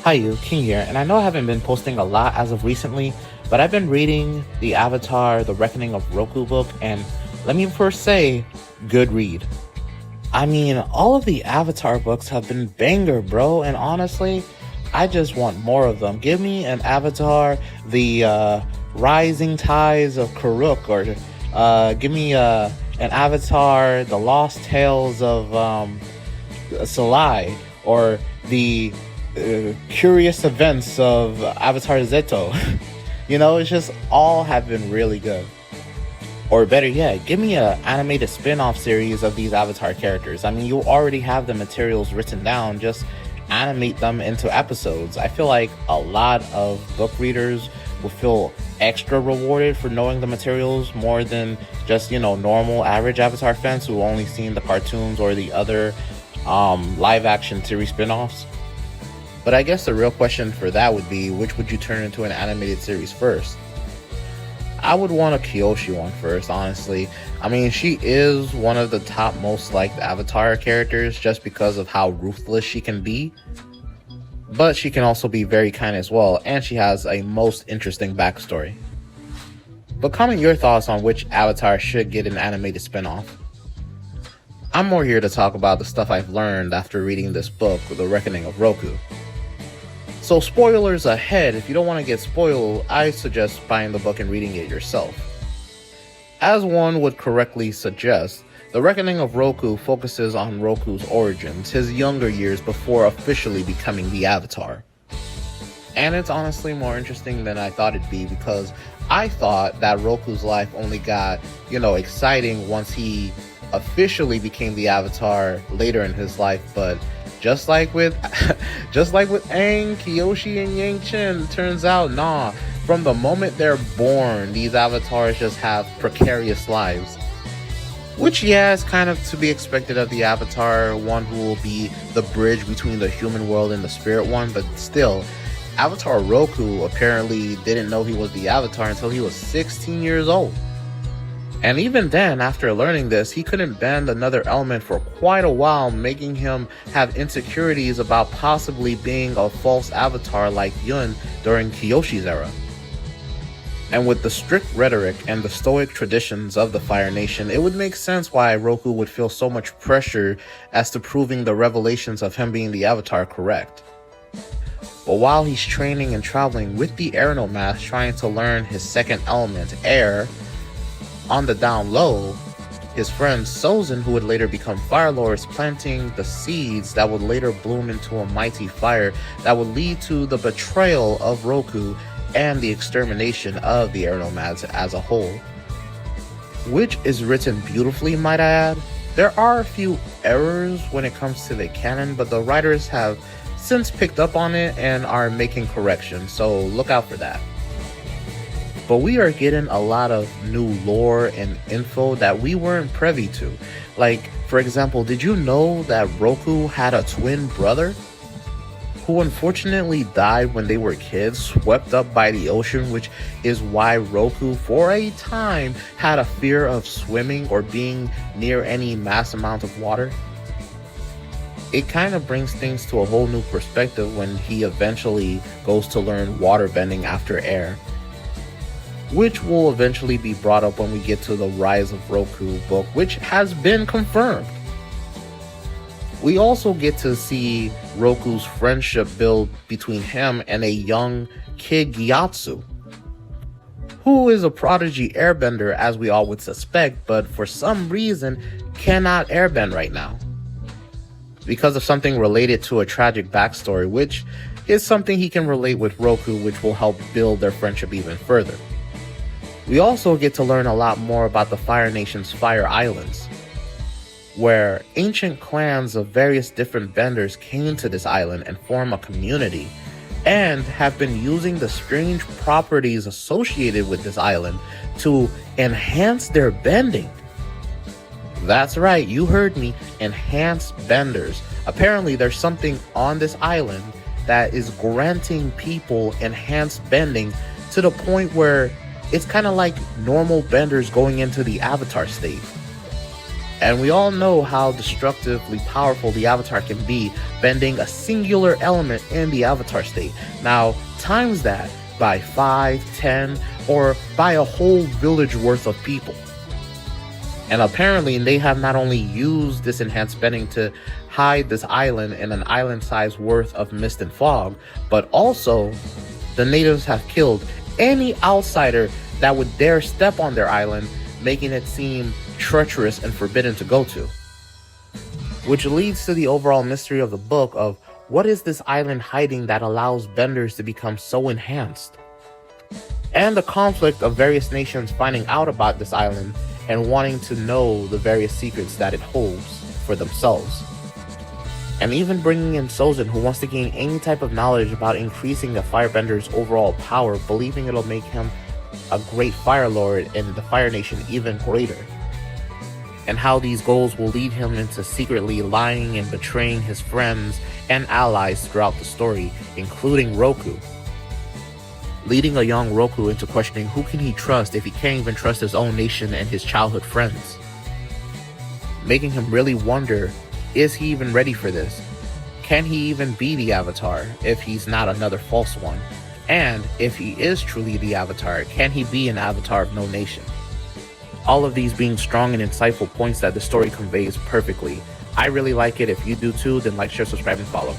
Hi, you, King here, and I know I haven't been posting a lot as of recently, but I've been reading the Avatar, The Reckoning of Roku book, and let me first say, good read. I mean, all of the Avatar books have been banger, bro, and honestly, I just want more of them. Give me an Avatar, the Rising Tides of Karuk, or give me an Avatar, The Lost Tales of Salai, or the curious events of Avatar Zeto. It's just all have been really good. Or better yet, give me an animated spin-off series of these Avatar characters. I mean, you already have the materials written down, just animate them into episodes. I feel like a lot of book readers will feel extra rewarded for knowing the materials more than just, normal average Avatar fans who only seen the cartoons or the other live action series spin-offs. But I guess the real question for that would be, which would you turn into an animated series first? I would want a Kyoshi one first, honestly. I mean, she is one of the top most liked Avatar characters just because of how ruthless she can be. But she can also be very kind as well, and she has a most interesting backstory. But comment your thoughts on which Avatar should get an animated spin-off. I'm more here to talk about the stuff I've learned after reading this book, The Reckoning of Roku. So spoilers ahead, if you don't want to get spoiled, I suggest buying the book and reading it yourself. As one would correctly suggest, The Reckoning of Roku focuses on Roku's origins, his younger years before officially becoming the Avatar. And it's honestly more interesting than I thought it'd be, because I thought that Roku's life only got, exciting once he officially became the Avatar later in his life, but just like with Aang, Kyoshi, and Yang Chen, turns out, nah. From the moment they're born, these avatars just have precarious lives. Which, is kind of to be expected of the Avatar, one who will be the bridge between the human world and the spirit one, but still, Avatar Roku apparently didn't know he was the Avatar until he was 16 years old. And even then, after learning this, he couldn't bend another element for quite a while, making him have insecurities about possibly being a false avatar like Yun during Kyoshi's era. And with the strict rhetoric and the stoic traditions of the Fire Nation, it would make sense why Roku would feel so much pressure as to proving the revelations of him being the Avatar correct. But while he's training and traveling with the air nomads trying to learn his second element, air, on the down low, his friend Sozin, who would later become Fire Lord, is planting the seeds that would later bloom into a mighty fire that would lead to the betrayal of Roku and the extermination of the air nomads as a whole. Which is written beautifully, might I add. There are a few errors when it comes to the canon, but the writers have since picked up on it and are making corrections, so look out for that. But we are getting a lot of new lore and info that we weren't privy to. Like, for example, did you know that Roku had a twin brother who unfortunately died when they were kids, swept up by the ocean, which is why Roku, for a time, had a fear of swimming or being near any mass amount of water? It kind of brings things to a whole new perspective when he eventually goes to learn waterbending after air, which will eventually be brought up when we get to the Rise of Roku book, which has been confirmed. We also get to see Roku's friendship build between him and a young kid Gyatso, who is a prodigy airbender as we all would suspect, but for some reason cannot airbend right now, because of something related to a tragic backstory, which is something he can relate with Roku, which will help build their friendship even further. We also get to learn a lot more about the Fire Nation's Fire Islands, where ancient clans of various different benders came to this island and form a community, and have been using the strange properties associated with this island to enhance their bending. That's right, you heard me. Enhanced benders. Apparently, there's something on this island that is granting people enhanced bending to the point where it's kind of like normal benders going into the avatar state. And we all know how destructively powerful the avatar can be, bending a singular element in the avatar state. Now, times that by 5, 10, or by a whole village worth of people. And apparently, they have not only used this enhanced bending to hide this island in an island size worth of mist and fog, but also the natives have killed any outsider that would dare step on their island, making it seem treacherous and forbidden to go to. Which leads to the overall mystery of the book of what is this island hiding that allows benders to become so enhanced? And the conflict of various nations finding out about this island and wanting to know the various secrets that it holds for themselves. And even bringing in Sozin, who wants to gain any type of knowledge about increasing the firebender's overall power, believing it'll make him a great Fire Lord and the Fire Nation even greater. And how these goals will lead him into secretly lying and betraying his friends and allies throughout the story, including Roku. Leading a young Roku into questioning who can he trust if he can't even trust his own nation and his childhood friends. Making him really wonder, is he even ready for this? Can he even be the Avatar if he's not another false one? And if he is truly the Avatar, can he be an Avatar of no nation? All of these being strong and insightful points that the story conveys perfectly. I really like it. If you do too, then like, share, subscribe, and follow.